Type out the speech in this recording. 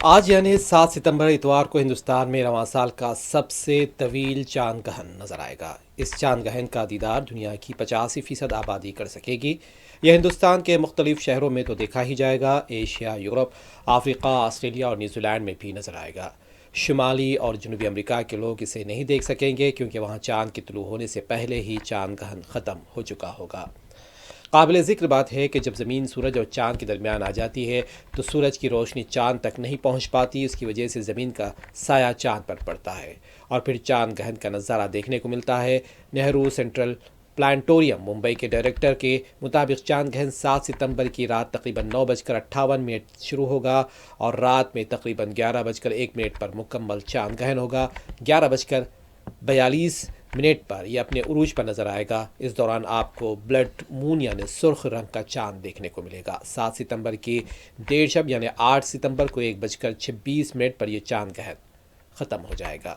آج یعنی 7 ستمبر اتوار کو ہندوستان میں رواں سال کا سب سے طویل چاند گہن نظر آئے گا۔ اس چاند گہن کا دیدار دنیا کی 85% آبادی کر سکے گی۔ یہ ہندوستان کے مختلف شہروں میں تو دیکھا ہی جائے گا، ایشیا، یورپ، افریقہ، آسٹریلیا اور نیوزی لینڈ میں بھی نظر آئے گا۔ شمالی اور جنوبی امریکہ کے لوگ اسے نہیں دیکھ سکیں گے کیونکہ وہاں چاند کے طلوع ہونے سے پہلے ہی چاند گہن ختم ہو چکا ہوگا۔ قابل ذکر بات ہے کہ جب زمین سورج اور چاند کے درمیان آ جاتی ہے تو سورج کی روشنی چاند تک نہیں پہنچ پاتی، اس کی وجہ سے زمین کا سایہ چاند پر پڑتا ہے اور پھر چاند گہن کا نظارہ دیکھنے کو ملتا ہے۔ نہرو سینٹرل پلانٹوریم ممبئی کے ڈائریکٹر کے مطابق چاند گہن 7 ستمبر کی رات تقریباً 9:58 شروع ہوگا اور رات میں تقریباً 11:01 پر مکمل چاند گہن ہوگا۔ 11:42 پر یہ اپنے عروج پر نظر آئے گا۔ اس دوران آپ کو بلڈ مون یعنی سرخ رنگ کا چاند دیکھنے کو ملے گا۔ 7 ستمبر کی دیر شب یعنی 8 ستمبر کو 1:26 پر یہ چاند گہن ختم ہو جائے گا۔